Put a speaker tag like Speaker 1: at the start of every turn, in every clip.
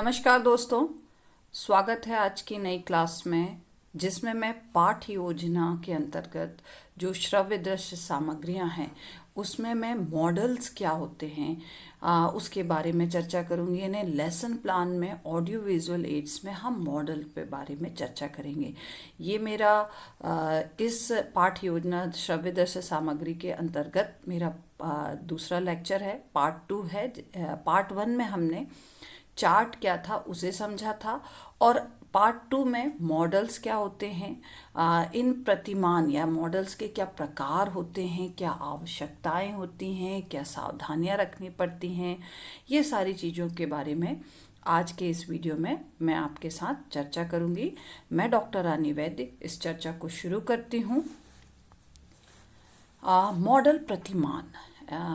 Speaker 1: नमस्कार दोस्तों। स्वागत है आज की नई क्लास में, जिसमें मैं पाठ योजना के अंतर्गत जो श्रव्य दृश्य सामग्रियां हैं उसमें मैं मॉडल्स क्या होते हैं उसके बारे में चर्चा करूंगी। यानी लेसन प्लान में ऑडियो विजुअल एड्स में हम मॉडल पे बारे में चर्चा करेंगे। ये मेरा इस पाठ योजना श्रव्य दृश्य सामग्री के अंतर्गत मेरा दूसरा लेक्चर है, पार्ट 2 है। पार्ट 1 में हमने चार्ट क्या था उसे समझा था, और पार्ट 2 में मॉडल्स क्या होते हैं, इन प्रतिमान या मॉडल्स के क्या प्रकार होते हैं, क्या आवश्यकताएं होती हैं, क्या सावधानियां रखनी पड़ती हैं, ये सारी चीज़ों के बारे में आज के इस वीडियो में मैं आपके साथ चर्चा करूंगी। मैं डॉक्टर रानी वैद्य इस चर्चा को शुरू करती हूँ। मॉडल प्रतिमान।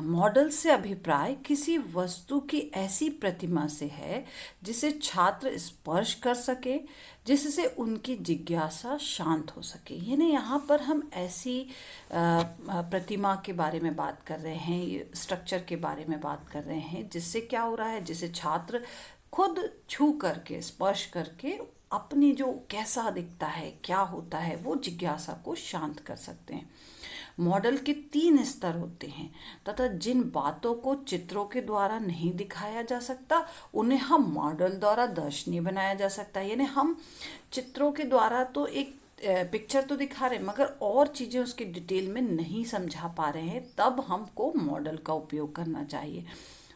Speaker 1: मॉडल से अभिप्राय किसी वस्तु की ऐसी प्रतिमा से है जिसे छात्र स्पर्श कर सके, जिससे उनकी जिज्ञासा शांत हो सके। यानी यहाँ पर हम ऐसी प्रतिमा के बारे में बात कर रहे हैं, स्ट्रक्चर के बारे में बात कर रहे हैं, जिससे क्या हो रहा है, जिसे छात्र खुद छू करके, स्पर्श करके अपनी जो कैसा दिखता है, क्या होता है, वो जिज्ञासा को शांत कर सकते हैं। मॉडल के 3 स्तर होते हैं तथा जिन बातों को चित्रों के द्वारा नहीं दिखाया जा सकता उन्हें हम मॉडल द्वारा दर्शनीय बनाया जा सकता है। यानी हम चित्रों के द्वारा तो एक पिक्चर तो दिखा रहे हैं, मगर और चीज़ें उसके डिटेल में नहीं समझा पा रहे हैं, तब हमको मॉडल का उपयोग करना चाहिए।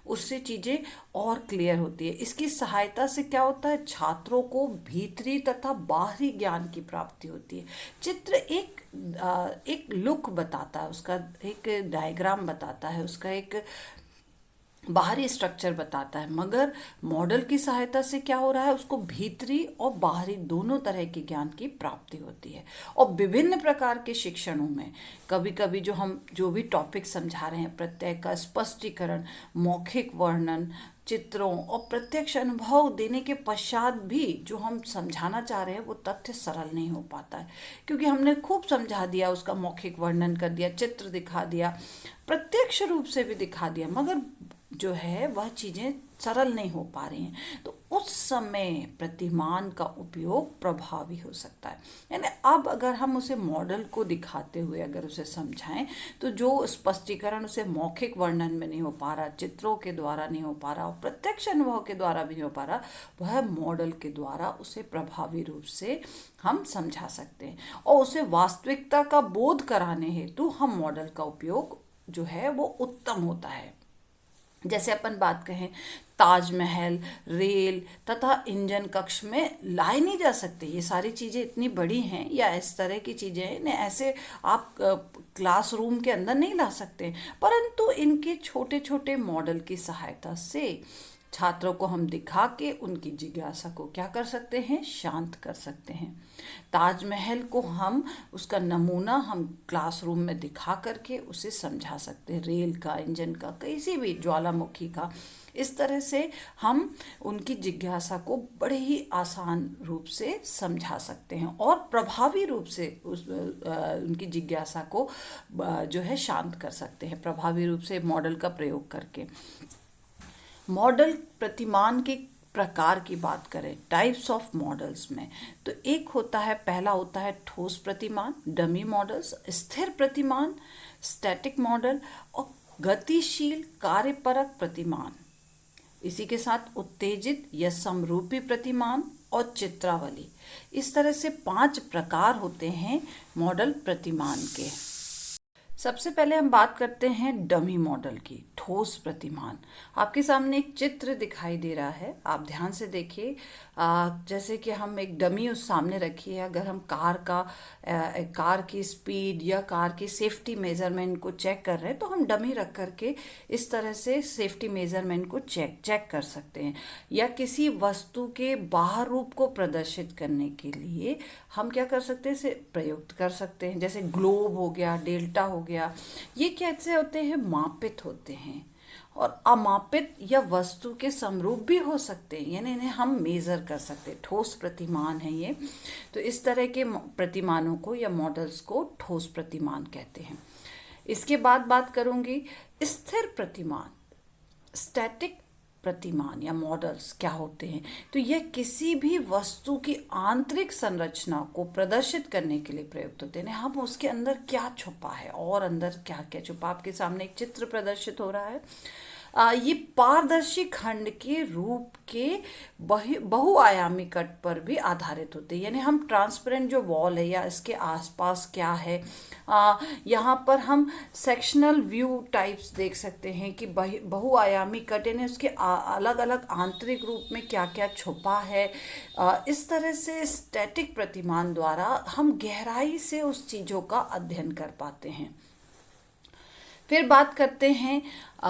Speaker 1: उससे चीज़ें और क्लियर होती है। इसकी सहायता से क्या होता है, छात्रों को भीतरी तथा बाहरी ज्ञान की प्राप्ति होती है। चित्र एक लुक बताता है, उसका एक डायग्राम बताता है, उसका एक बाहरी स्ट्रक्चर बताता है, मगर मॉडल की सहायता से क्या हो रहा है, उसको भीतरी और बाहरी दोनों तरह के ज्ञान की प्राप्ति होती है। और विभिन्न प्रकार के शिक्षणों में कभी कभी हम जो भी टॉपिक समझा रहे हैं, प्रत्यय का स्पष्टीकरण, मौखिक वर्णन, चित्रों और प्रत्यक्ष अनुभव देने के पश्चात भी जो हम समझाना चाह रहे हैं वो तथ्य सरल नहीं हो पाता है, क्योंकि हमने खूब समझा दिया, उसका मौखिक वर्णन कर दिया, चित्र दिखा दिया, प्रत्यक्ष रूप से भी दिखा दिया, मगर जो है वह चीज़ें सरल नहीं हो पा रही हैं। तो उस समय प्रतिमान का उपयोग प्रभावी हो सकता है। यानी अब अगर हम उसे मॉडल को दिखाते हुए अगर उसे समझाएं, तो जो स्पष्टीकरण उसे मौखिक वर्णन में नहीं हो पा रहा, चित्रों के द्वारा नहीं हो पा रहा और प्रत्यक्ष अनुभव के द्वारा भी नहीं हो पा रहा, वह मॉडल के द्वारा उसे प्रभावी रूप से हम समझा सकते हैं। और उसे वास्तविकता का बोध कराने हेतु हम मॉडल का उपयोग जो है वो उत्तम होता है। जैसे अपन बात कहें, ताजमहल, रेल तथा इंजन कक्ष में लाए नहीं जा सकते, ये सारी चीज़ें इतनी बड़ी हैं, या इस तरह की चीज़ें ने ऐसे आप क्लासरूम के अंदर नहीं ला सकते, परंतु इनके छोटे छोटे मॉडल की सहायता से छात्रों को हम दिखा के उनकी जिज्ञासा को क्या कर सकते हैं, शांत कर सकते हैं। ताजमहल को हम उसका नमूना हम क्लासरूम में दिखा करके उसे समझा सकते हैं, रेल का, इंजन का, किसी भी ज्वालामुखी का। इस तरह से हम उनकी जिज्ञासा को बड़े ही आसान रूप से समझा सकते हैं और प्रभावी रूप से उनकी जिज्ञासा को जो है शांत कर सकते हैं, प्रभावी रूप से मॉडल का प्रयोग करके। मॉडल प्रतिमान के प्रकार की बात करें, टाइप्स ऑफ मॉडल्स में, तो एक होता है, पहला होता है ठोस प्रतिमान, डमी मॉडल्स, स्थिर प्रतिमान, स्टैटिक मॉडल, और गतिशील कार्यपरक प्रतिमान। इसी के साथ उत्तेजित या समरूपी प्रतिमान और चित्रावली। इस तरह से 5 प्रकार होते हैं मॉडल प्रतिमान के। सबसे पहले हम बात करते हैं डमी मॉडल की, ठोस प्रतिमान। आपके सामने एक चित्र दिखाई दे रहा है, आप ध्यान से देखिए। जैसे कि हम एक डमी उस सामने रखी है, अगर हम कार की स्पीड या कार की सेफ्टी मेजरमेंट को चेक कर रहे हैं, तो हम डमी रख करके इस तरह से सेफ्टी मेजरमेंट को चेक कर सकते हैं। या किसी वस्तु के बाहर रूप को प्रदर्शित करने के लिए हम क्या कर सकते हैं, इसे प्रयुक्त कर सकते हैं। जैसे ग्लोब हो गया, डेल्टा हो गया, ये कैसे होते हैं, मापित होते हैं और अमापित या वस्तु के समरूप भी हो सकते हैं, यानी इन्हें हम मेज़र कर सकते हैं। ठोस प्रतिमान है ये। तो इस तरह के प्रतिमानों को या मॉडल्स को ठोस प्रतिमान कहते हैं। इसके बाद बात करूंगी स्थिर प्रतिमान, स्टैटिक प्रतिमान या मॉडल्स क्या होते हैं? तो यह किसी भी वस्तु की आंतरिक संरचना को प्रदर्शित करने के लिए प्रयुक्त होते हैं। हम उसके अंदर क्या छुपा है और अंदर क्या क्या छुपा, आपके सामने एक चित्र प्रदर्शित हो रहा है। ये पारदर्शी खंड के रूप के बहुआयामी कट पर भी आधारित होते हैं। यानी हम ट्रांसपेरेंट जो वॉल है या इसके आसपास क्या है, यहाँ पर हम सेक्शनल व्यू टाइप्स देख सकते हैं कि बहुआयामी कट यानी उसके अलग अलग आंतरिक रूप में क्या क्या छुपा है। इस तरह से स्टैटिक प्रतिमान द्वारा हम गहराई से उस चीज़ों का अध्ययन कर पाते हैं। फिर बात करते हैं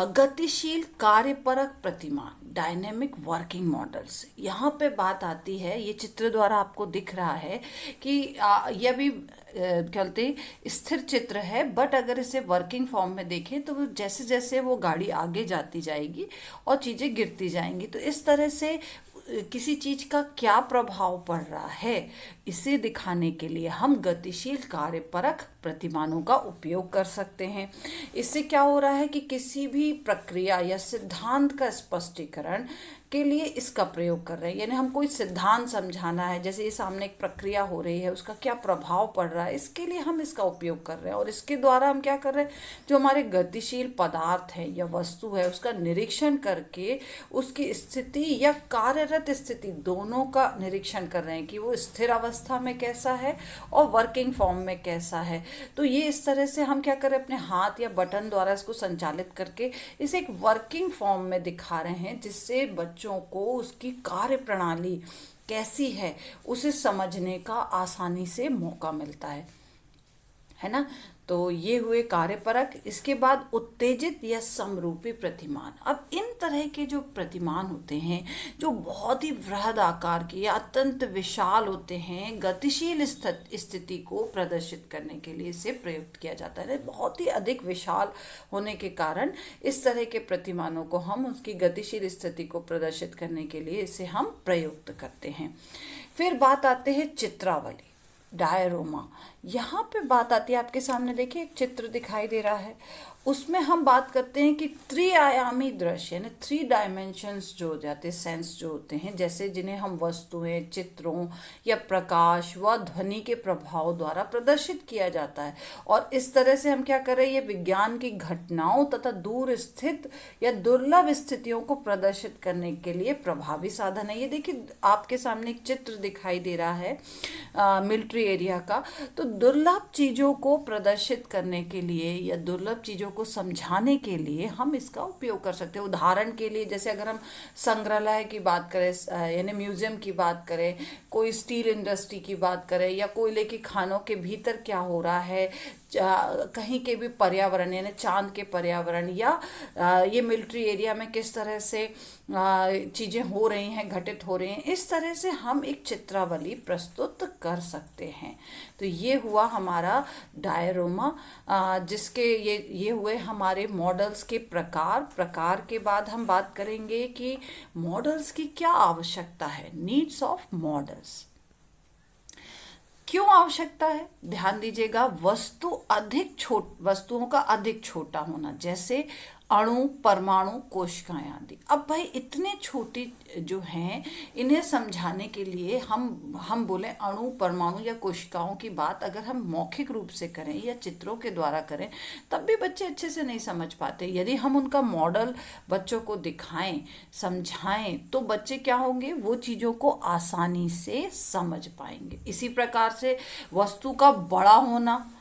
Speaker 1: गतिशील कार्यपरक प्रतिमान, डायनेमिक वर्किंग मॉडल्स। यहाँ पे बात आती है, ये चित्र द्वारा आपको दिख रहा है कि यह भी कहते स्थिर चित्र है, बट अगर इसे वर्किंग फॉर्म में देखें तो जैसे जैसे वो गाड़ी आगे जाती जाएगी और चीज़ें गिरती जाएंगी, तो इस तरह से किसी चीज का क्या प्रभाव पड़ रहा है इसे दिखाने के लिए हम गतिशील कार्यपरक प्रतिमानों का उपयोग कर सकते हैं। इससे क्या हो रहा है कि किसी भी प्रक्रिया या सिद्धांत का स्पष्टीकरण के लिए इसका प्रयोग कर रहे हैं। यानी हम कोई सिद्धांत समझाना है, जैसे ये सामने एक प्रक्रिया हो रही है, उसका क्या प्रभाव पड़ रहा है, इसके लिए हम इसका उपयोग कर रहे हैं। और इसके द्वारा हम क्या कर रहे हैं, जो हमारे गतिशील पदार्थ है या वस्तु है उसका निरीक्षण करके उसकी स्थिति या कार्यरत स्थिति दोनों का निरीक्षण कर रहे हैं कि वो स्थिर अवस्था में कैसा है और वर्किंग फॉर्म में कैसा है। तो ये इस तरह से हम क्या कर रहे हैं, अपने हाथ या बटन द्वारा इसको संचालित करके इसे एक वर्किंग फॉर्म में दिखा रहे हैं, जिससे बच्चों को उसकी कार्य प्रणाली कैसी है उसे समझने का आसानी से मौका मिलता है ना। तो ये हुए कार्यपरक। इसके बाद उत्तेजित या समरूपी प्रतिमान। अब इन तरह के जो प्रतिमान होते हैं जो बहुत ही वृहद आकार के या अत्यंत विशाल होते हैं, गतिशील स्थिति को प्रदर्शित करने के लिए इसे प्रयुक्त किया जाता है। बहुत ही अधिक विशाल होने के कारण इस तरह के प्रतिमानों को हम उसकी गतिशील स्थिति को प्रदर्शित करने के लिए इसे हम प्रयुक्त करते हैं। फिर बात आते हैं चित्रावली, डायरोमा। यहाँ पे बात आती है, आपके सामने देखिए एक चित्र दिखाई दे रहा है, उसमें हम बात करते हैं कि त्रिआयामी दृश्य यानी 3 डायमेंशंस जो हो जाते हैं, सेंस जो होते हैं, जैसे जिन्हें हम वस्तुएं, चित्रों या प्रकाश व ध्वनि के प्रभाव द्वारा प्रदर्शित किया जाता है। और इस तरह से हम क्या कर रहे हैं, ये विज्ञान की घटनाओं तथा दूर स्थित या दुर्लभ स्थितियों को प्रदर्शित करने के लिए प्रभावी साधन है। ये देखिए आपके सामने एक चित्र दिखाई दे रहा है मिलिट्री एरिया का। तो दुर्लभ चीज़ों को प्रदर्शित करने के लिए या दुर्लभ चीज़ों को समझाने के लिए हम इसका उपयोग कर सकते हैं। उदाहरण के लिए जैसे अगर हम संग्रहालय की बात करें यानी म्यूजियम की बात करें, कोई स्टील इंडस्ट्री की बात करें, या कोयले की खानों के भीतर क्या हो रहा है, कहीं के भी पर्यावरण यानी चांद के पर्यावरण, या ये मिलिट्री एरिया में किस तरह से चीज़ें हो रही हैं, घटित हो रही हैं, इस तरह से हम एक चित्रावली प्रस्तुत कर सकते हैं। तो ये हुआ हमारा डायरोमा, जिसके ये हुए हमारे मॉडल्स के प्रकार के बाद हम बात करेंगे कि मॉडल्स की क्या आवश्यकता है, नीड्स ऑफ मॉडल्स। क्यों आवश्यकता है, ध्यान दीजिएगा, वस्तुओं का अधिक छोटा होना, जैसे अणु, परमाणु, कोशिकाएं आदि। अब भाई इतने छोटी जो हैं, इन्हें समझाने के लिए हम बोले अणु, परमाणु या कोशिकाओं की बात अगर हम मौखिक रूप से करें या चित्रों के द्वारा करें, तब भी बच्चे अच्छे से नहीं समझ पाते। यदि हम उनका मॉडल बच्चों को दिखाएं, समझाएं, तो बच्चे क्या होंगे, वो चीज़ों को आसानी से समझ पाएंगे। इसी प्रकार से वस्तु का बड़ा होना,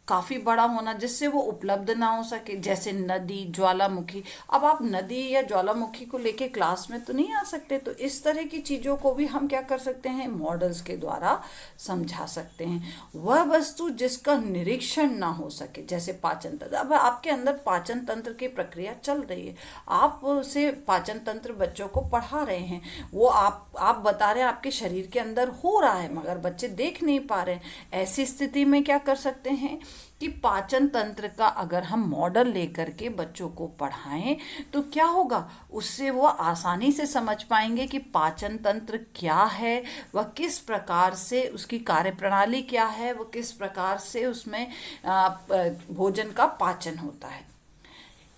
Speaker 1: काफ़ी बड़ा होना, जिससे वो उपलब्ध ना हो सके, जैसे नदी, ज्वालामुखी। अब आप नदी या ज्वालामुखी को लेके क्लास में तो नहीं आ सकते, तो इस तरह की चीज़ों को भी हम क्या कर सकते हैं, मॉडल्स के द्वारा समझा सकते हैं। वह वस्तु जिसका निरीक्षण ना हो सके, जैसे पाचन तंत्र। अब आपके अंदर पाचन तंत्र की प्रक्रिया चल रही है, आप उसे पाचन तंत्र बच्चों को पढ़ा रहे हैं, वो आप बता रहे हैं आपके शरीर के अंदर हो रहा है, मगर बच्चे देख नहीं पा रहे हैं। ऐसी स्थिति में क्या कर सकते हैं कि पाचन तंत्र का अगर हम मॉडल लेकर के बच्चों को पढ़ाएं, तो क्या होगा, उससे वो आसानी से समझ पाएंगे कि पाचन तंत्र क्या है, वह किस प्रकार से उसकी कार्यप्रणाली क्या है, वह किस प्रकार से उसमें भोजन का पाचन होता है।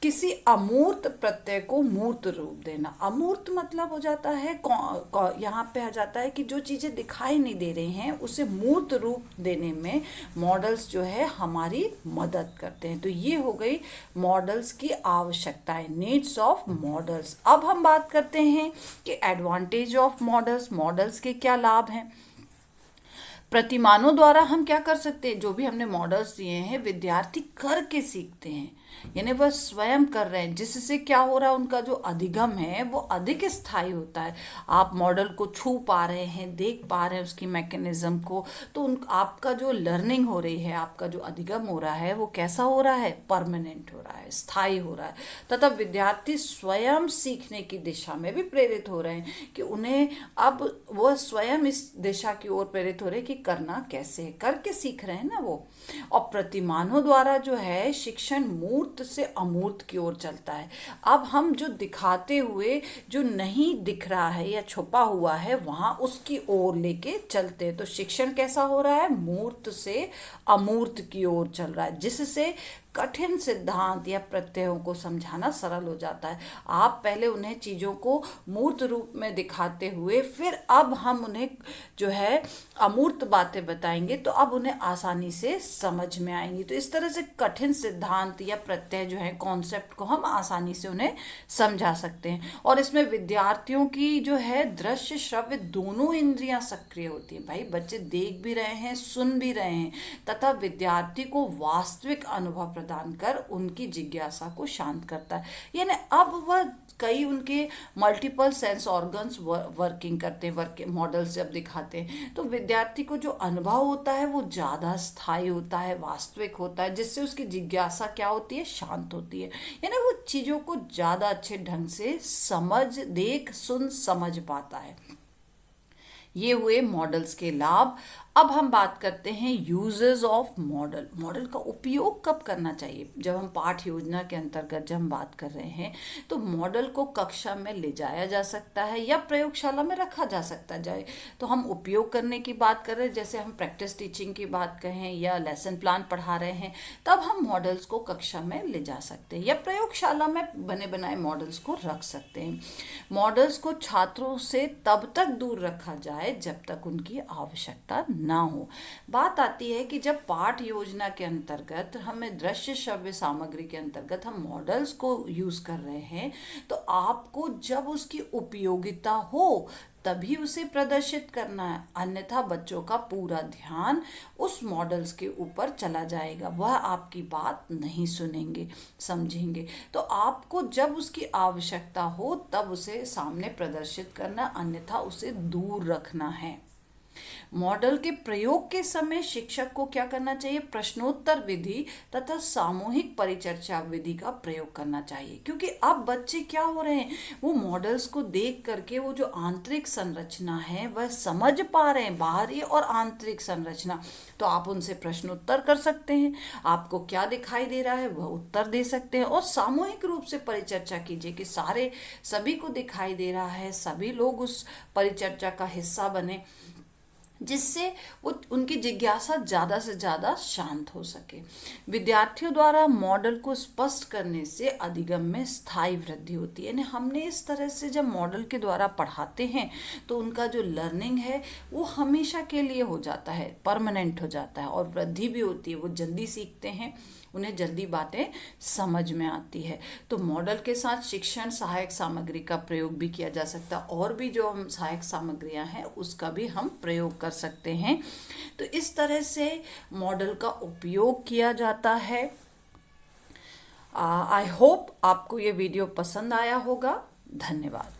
Speaker 1: किसी अमूर्त प्रत्यय को मूर्त रूप देना। अमूर्त मतलब हो जाता है यहाँ पे आ जाता है कि जो चीज़ें दिखाई नहीं दे रही हैं उसे मूर्त रूप देने में मॉडल्स जो है हमारी मदद करते हैं। तो ये हो गई मॉडल्स की आवश्यकताएं, नीड्स ऑफ मॉडल्स। अब हम बात करते हैं कि एडवांटेज ऑफ मॉडल्स, मॉडल्स के क्या लाभ हैं। प्रतिमानों द्वारा हम क्या कर सकते हैं, जो भी हमने मॉडल्स दिए हैं विद्यार्थी करके सीखते हैं, यानी वह स्वयं कर रहे हैं, जिससे क्या हो रहा है, उनका जो अधिगम है वो अधिक स्थायी होता है। आप मॉडल को छू पा रहे हैं, देख पा रहे हैं उसकी मैकेनिज्म को, तो आपका जो लर्निंग हो रही है, आपका जो अधिगम हो रहा है वो कैसा हो रहा है, परमानेंट हो रहा है, स्थायी हो रहा है। तथा विद्यार्थी स्वयं सीखने की दिशा में भी प्रेरित हो रहे हैं कि उन्हें अब वह स्वयं इस दिशा की ओर प्रेरित हो रहे हैं कि करना कैसे है, करके सीख रहे हैं ना वो। और प्रतिमानों द्वारा जो है शिक्षण मूर्त से अमूर्त की ओर चलता है। अब हम जो दिखाते हुए जो नहीं दिख रहा है या छुपा हुआ है वहां उसकी ओर लेके चलते हैं। तो शिक्षण कैसा हो रहा है, मूर्त से अमूर्त की ओर चल रहा है, जिससे कठिन सिद्धांत या प्रत्ययों को समझाना सरल हो जाता है। आप पहले उन्हें चीज़ों को मूर्त रूप में दिखाते हुए फिर अब हम उन्हें जो है अमूर्त बातें बताएंगे तो अब उन्हें आसानी से समझ में आएंगी। तो इस तरह से कठिन सिद्धांत या प्रत्यय जो है, कॉन्सेप्ट को हम आसानी से उन्हें समझा सकते हैं। और इसमें विद्यार्थियों की जो है दृश्य श्रव्य दोनों इंद्रियां सक्रिय होती हैं। भाई बच्चे देख भी रहे हैं, सुन भी रहे हैं, तथा विद्यार्थी को वास्तविक अनुभव प्रदान कर उनकी जिज्ञासा को शांत करता है। यानी अब वह कई उनके मल्टीपल सेंस ऑर्गन्स वर्किंग करते हैं, मॉडल से अब दिखाते हैं, तो विद्यार्थी को जो अनुभव होता है वो ज़्यादा स्थायी होता है, वास्तविक होता है, जिससे उसकी जिज्ञासा क्या होती है, शांत होती है। यानी वो चीज़ों को ज़्यादा अच्छे ढंग से देख सुन समझ पाता है। ये हुए मॉडल्स के लाभ। अब हम बात करते हैं यूजेस ऑफ मॉडल। मॉडल का उपयोग कब करना चाहिए। जब हम पाठ योजना के अंतर्गत जब हम बात कर रहे हैं तो मॉडल को कक्षा में ले जाया जा सकता है या प्रयोगशाला में रखा जा सकता जाए। तो हम उपयोग करने की बात कर रहे हैं, जैसे हम प्रैक्टिस टीचिंग की बात कहें या लेसन प्लान पढ़ा रहे हैं, तब हम मॉडल्स को कक्षा में ले जा सकते हैं या प्रयोगशाला में बने बनाए मॉडल्स को रख सकते हैं। मॉडल्स को छात्रों से तब तक दूर रखा जाए जब तक उनकी आवश्यकता ना हो। बात आती है कि जब पाठ योजना के अंतर्गत हमें दृश्य श्रव्य सामग्री के अंतर्गत हम मॉडल्स को यूज कर रहे हैं, तो आपको जब उसकी उपयोगिता हो तभी उसे प्रदर्शित करना है, अन्यथा बच्चों का पूरा ध्यान उस मॉडल्स के ऊपर चला जाएगा, वह आपकी बात नहीं सुनेंगे समझेंगे। तो आपको जब उसकी आवश्यकता हो तब उसे सामने प्रदर्शित करना, अन्यथा उसे दूर रखना है। मॉडल के प्रयोग के समय शिक्षक को क्या करना चाहिए, प्रश्नोत्तर विधि तथा सामूहिक परिचर्चा विधि का प्रयोग करना चाहिए। क्योंकि अब बच्चे क्या हो रहे हैं, वो मॉडल्स को देख करके वो जो आंतरिक संरचना है वह समझ पा रहे हैं, बाहरी और आंतरिक संरचना। तो आप उनसे प्रश्नोत्तर कर सकते हैं, आपको क्या दिखाई दे रहा है वह उत्तर दे सकते हैं, और सामूहिक रूप से परिचर्चा कीजिए कि सभी को दिखाई दे रहा है, सभी लोग उस परिचर्चा का हिस्सा बने, जिससे वो उनकी जिज्ञासा ज़्यादा से ज़्यादा शांत हो सके। विद्यार्थियों द्वारा मॉडल को स्पष्ट करने से अधिगम में स्थायी वृद्धि होती है। यानी हमने इस तरह से जब मॉडल के द्वारा पढ़ाते हैं तो उनका जो लर्निंग है वो हमेशा के लिए हो जाता है, परमानेंट हो जाता है, और वृद्धि भी होती है। वो जल्दी सीखते हैं, उन्हें जल्दी बातें समझ में आती है। तो मॉडल के साथ शिक्षण सहायक सामग्री का प्रयोग भी किया जा सकता है, और भी जो हम सहायक सामग्रियां हैं उसका भी हम प्रयोग कर सकते हैं। तो इस तरह से मॉडल का उपयोग किया जाता है। आई होप आपको ये वीडियो पसंद आया होगा। धन्यवाद।